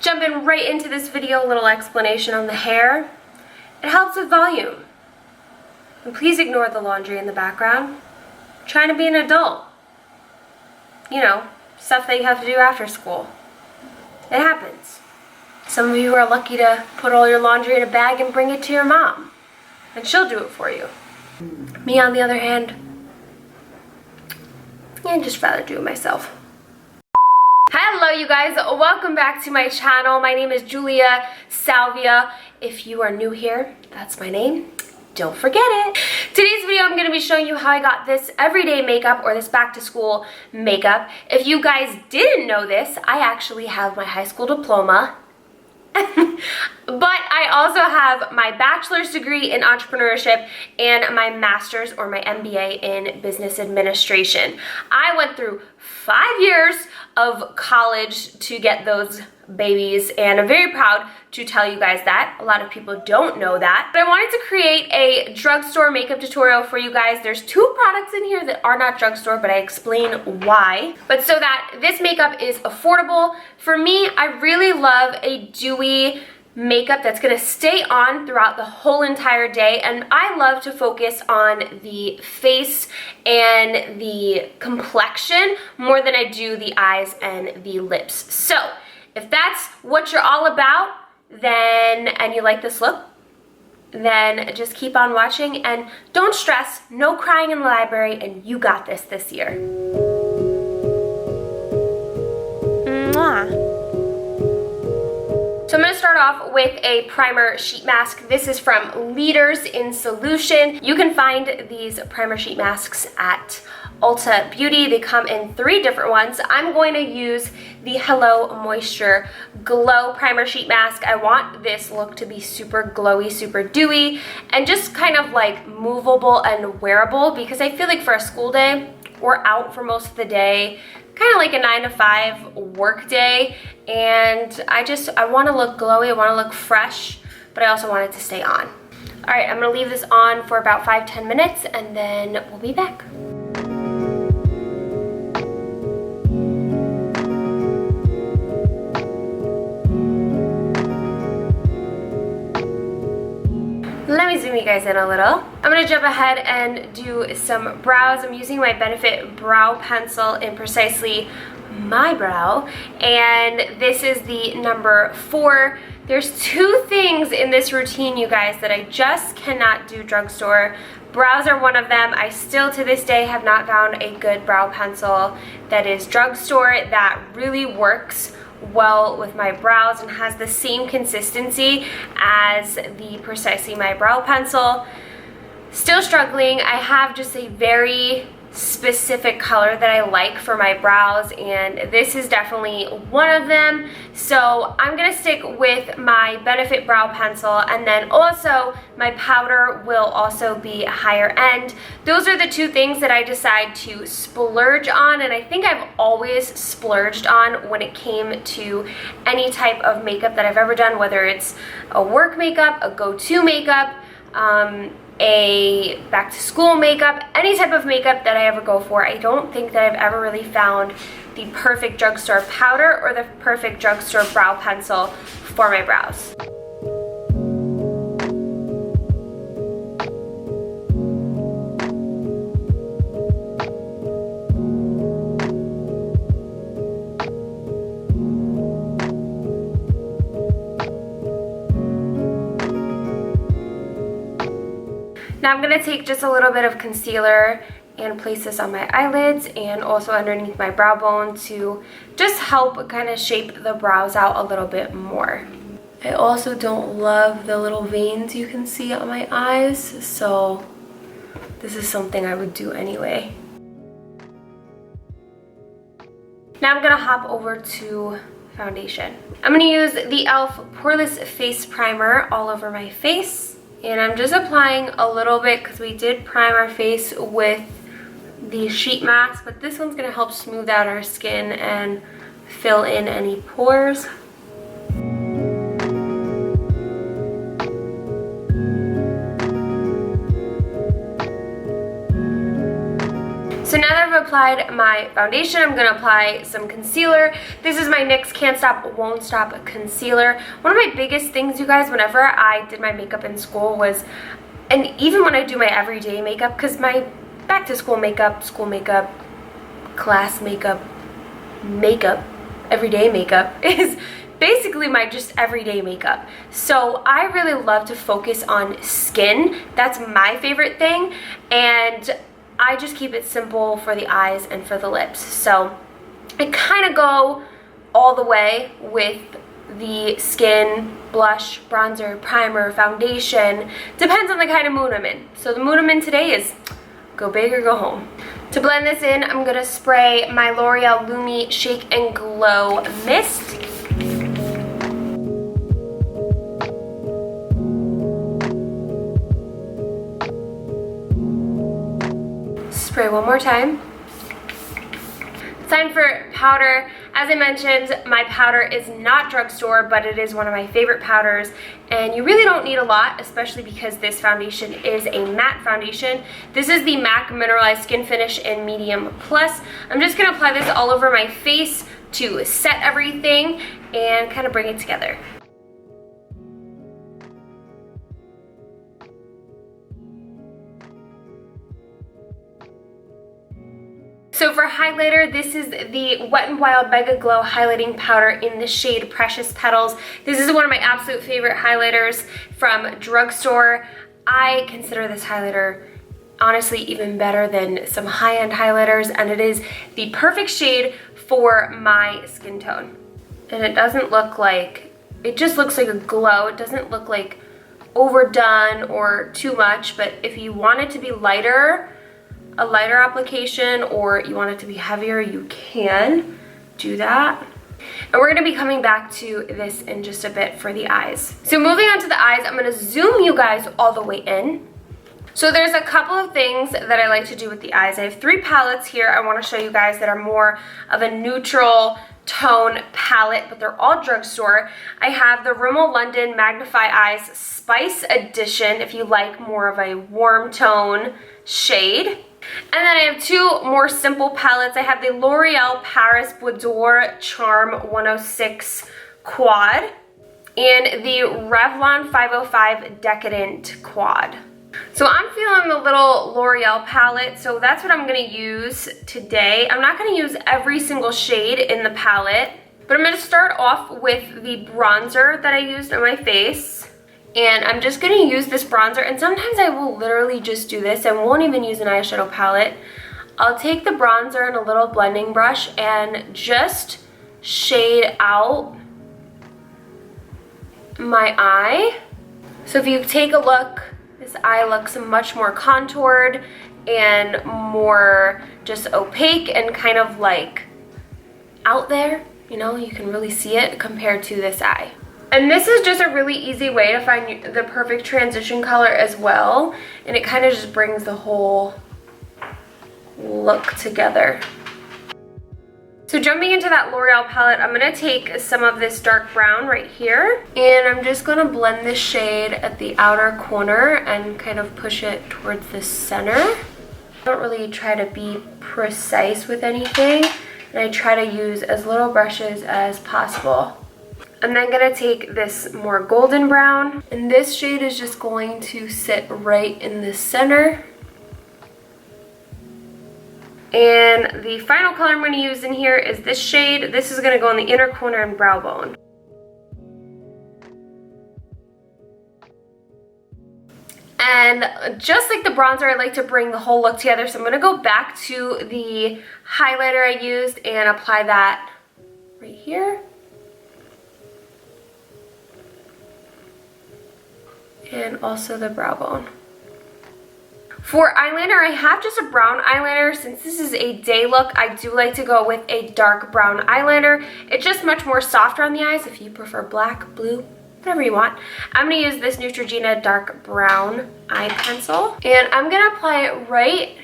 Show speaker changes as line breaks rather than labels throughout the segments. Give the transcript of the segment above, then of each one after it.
Jumping right into this video, a little explanation on the hair. It helps with volume. And please ignore the laundry in the background. I'm trying to be an adult. You know, stuff that you have to do after school. It happens. Some of you are lucky to put all your laundry in a bag and bring it to your mom. And she'll do it for you. Me, on the other hand, I'd just rather do it myself. Hello you guys, welcome back to my channel. My name is Julia Salvia. If you are new here, that's my name. Don't forget it. Today's video I'm going to be showing you how I got this everyday makeup or this back to school makeup. If you guys didn't know this, I actually have my high school diploma. But I also have my bachelor's degree in entrepreneurship and my master's or my MBA in business administration. I went through 5 years of college to get those babies, and I'm very proud to tell you guys that. A lot of people don't know that. But I wanted to create a drugstore makeup tutorial for you guys. There's 2 products in here that are not drugstore, but I explain why. But so that this makeup is affordable. For me, I really love a dewy makeup that's going to stay on throughout the whole entire day, and I love to focus on the face and the complexion more than I do the eyes and the lips. So if that's what you're all about, then and you like this look, then just keep on watching and don't stress. No crying in the library, and you got this year. Mwah. So I'm going to start off with a primer sheet mask. This is from Leaders in Solution. You can find these primer sheet masks at Ulta Beauty. They come in 3 different ones. I'm going to use the Hello Moisture Glow Primer Sheet Mask. I want this look to be super glowy, super dewy, and just kind of like movable and wearable, because I feel like for a school day, we're out for most of the day, kind of like a 9 to 5 work day, and I want to look glowy, I want to look fresh, but I also want it to stay on. All right, I'm going to leave this on for about 5-10 minutes, and then we'll be back. Let me zoom you guys in a little. I'm going to jump ahead and do some brows. I'm using my Benefit brow pencil in Precisely My Brow, and this is the number 4. There's 2 things in this routine, you guys, that I just cannot do drugstore. Brows are one of them. I still to this day have not found a good brow pencil that is drugstore that really works well with my brows and has the same consistency as the Precisely My Brow pencil. Still struggling. I have just a very specific color that I like for my brows, and this is definitely one of them. So I'm gonna stick with my Benefit brow pencil, and then also my powder will also be a higher end. Those are the 2 things that I decide to splurge on, and I think I've always splurged on when it came to any type of makeup that I've ever done, whether it's a work makeup, a go-to makeup, a back to school makeup, any type of makeup that I ever go for. I don't think that I've ever really found the perfect drugstore powder or the perfect drugstore brow pencil for my brows. Now I'm going to take just a little bit of concealer and place this on my eyelids and also underneath my brow bone to just help kind of shape the brows out a little bit more. I also don't love the little veins you can see on my eyes, so this is something I would do anyway. Now I'm going to hop over to foundation. I'm going to use the e.l.f. Poreless Face Primer all over my face. And I'm just applying a little bit because we did prime our face with the sheet mask, but this one's going to help smooth out our skin and fill in any pores. So now that I've applied my foundation, I'm gonna apply some concealer. This is my NYX Can't Stop, Won't Stop concealer. One of my biggest things, you guys, whenever I did my makeup in school was, and even when I do my everyday makeup, because my back to school makeup, class makeup, everyday makeup is basically my just everyday makeup. So I really love to focus on skin. That's my favorite thing. And I just keep it simple for the eyes and for the lips. So I kind of go all the way with the skin, blush, bronzer, primer, foundation. Depends on the kind of mood I'm in. So the mood I'm in today is go big or go home. To blend this in, I'm gonna spray my L'Oreal Lumi Shake and Glow Mist. Spray one more time. Time for powder. As I mentioned, my powder is not drugstore, but it is one of my favorite powders, and you really don't need a lot, especially because this foundation is a matte foundation. This is the MAC Mineralized Skin Finish in Medium Plus. I'm just gonna apply this all over my face to set everything and kind of bring it together. So for highlighter, this is the Wet n Wild Mega Glow Highlighting Powder in the shade Precious Petals. This is one of my absolute favorite highlighters from Drugstore. I consider this highlighter honestly even better than some high-end highlighters, and it is the perfect shade for my skin tone. And it doesn't look like, it just looks like a glow. It doesn't look like overdone or too much, but if you want it to be lighter, a lighter application, or you want it to be heavier, you can do that. And we're gonna be coming back to this in just a bit for the eyes. So moving on to the eyes, I'm gonna zoom you guys all the way in. So there's a couple of things that I like to do with the eyes. I have 3 palettes here I wanna show you guys that are more of a neutral tone palette, but they're all drugstore. I have the Rimmel London Magnify Eyes Spice Edition, if you like more of a warm tone shade. And then I have 2 more simple palettes. I have the L'Oreal Paris Boudoir Charm 106 Quad and the Revlon 505 Decadent Quad. So I'm feeling the little L'Oreal palette, so that's what I'm gonna use today. I'm not gonna use every single shade in the palette, but I'm gonna start off with the bronzer that I used on my face. And I'm just gonna use this bronzer, and sometimes I will literally just do this and won't even use an eyeshadow palette. I'll take the bronzer and a little blending brush and just shade out my eye. So if you take a look, this eye looks much more contoured and more just opaque and kind of like out there, you know, you can really see it compared to this eye. And this is just a really easy way to find the perfect transition color as well. And it kind of just brings the whole look together. So jumping into that L'Oreal palette, I'm going to take some of this dark brown right here. And I'm just going to blend this shade at the outer corner and kind of push it towards the center. I don't really try to be precise with anything. And I try to use as little brushes as possible. I'm then going to take this more golden brown, and this shade is just going to sit right in the center. And the final color I'm going to use in here is this shade. This is going to go in the inner corner and brow bone. And just like the bronzer, I like to bring the whole look together. So I'm going to go back to the highlighter I used and apply that right here. And also the brow bone. For eyeliner, I have just a brown eyeliner. Since this is a day look, I do like to go with a dark brown eyeliner. It's just much more softer on the eyes if you prefer black, blue, whatever you want. I'm going to use this Neutrogena dark brown eye pencil. And I'm going to apply it right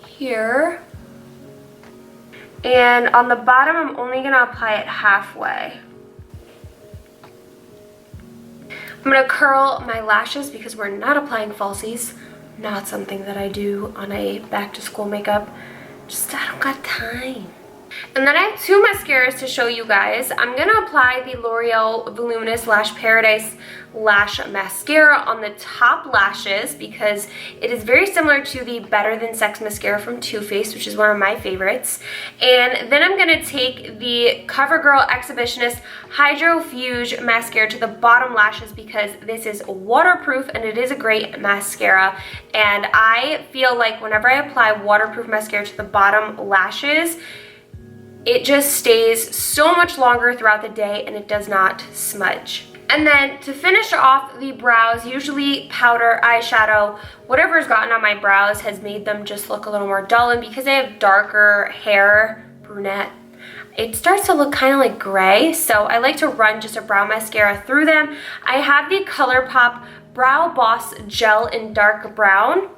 here. And on the bottom, I'm only going to apply it halfway. I'm going to curl my lashes because we're not applying falsies not something that I do on a back to school makeup. Just, I don't got time. And then I have two mascaras to show you guys. I'm going to apply the L'Oreal Voluminous Lash Paradise Lash Mascara on the top lashes because it is very similar to the Better Than Sex Mascara from Too Faced, which is one of my favorites. And then I'm going to take the CoverGirl Exhibitionist Hydro Fuge Mascara to the bottom lashes because this is waterproof and it is a great mascara. And I feel like whenever I apply waterproof mascara to the bottom lashes, it just stays so much longer throughout the day and it does not smudge. And then to finish off the brows, usually powder, eyeshadow, whatever's gotten on my brows has made them just look a little more dull. And because I have darker hair, brunette, it starts to look kind of like gray. So I like to run just a brow mascara through them. I have the ColourPop Brow Boss Gel in dark brown.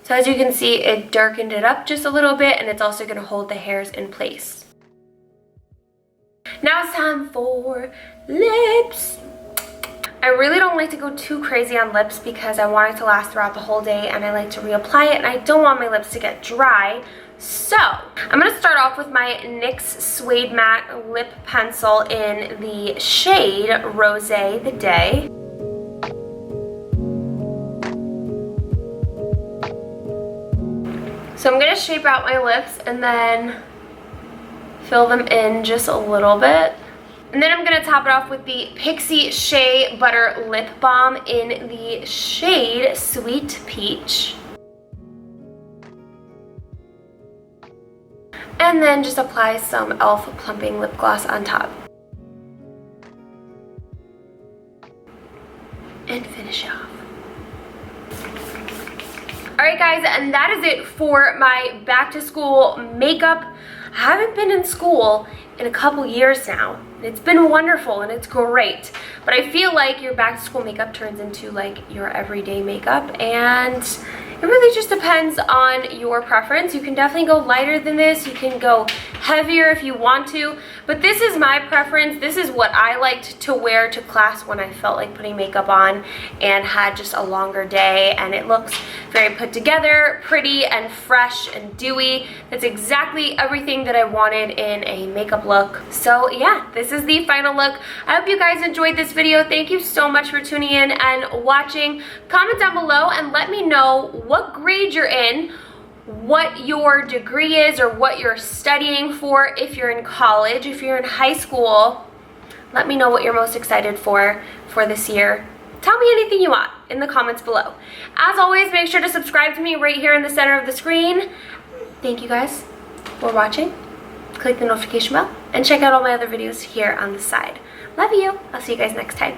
So as you can see, it darkened it up just a little bit and it's also going to hold the hairs in place. Now it's time for lips. I really don't like to go too crazy on lips because I want it to last throughout the whole day and I like to reapply it and I don't want my lips to get dry. So I'm going to start off with my NYX Suede Matte Lip Pencil in the shade Rosé the Day. So I'm going to shape out my lips and then fill them in just a little bit. And then I'm going to top it off with the Pixie Shea Butter Lip Balm in the shade Sweet Peach. And then just apply some e.l.f. Plumping Lip Gloss on top. And finish off. Alright guys, and that is it for my back to school makeup. I haven't been in school in a couple years now. It's been wonderful and it's great. But I feel like your back to school makeup turns into like your everyday makeup and it really just depends on your preference. You can definitely go lighter than this. You can go heavier if you want to. But this is my preference. This is what I liked to wear to class when I felt like putting makeup on and had just a longer day. And it looks very put together, pretty and fresh and dewy. That's exactly everything that I wanted in a makeup look. So yeah, this is the final look. I hope you guys enjoyed this video. Thank you so much for tuning in and watching. Comment down below and let me know what grade you're in, what your degree is, or what you're studying for if you're in college. If you're in high school, let me know what you're most excited for this year. Tell me anything you want in the comments below. As always, make sure to subscribe to me right here in the center of the screen. Thank you guys for watching. Click the notification bell and check out all my other videos here on the side. Love you. I'll see you guys next time.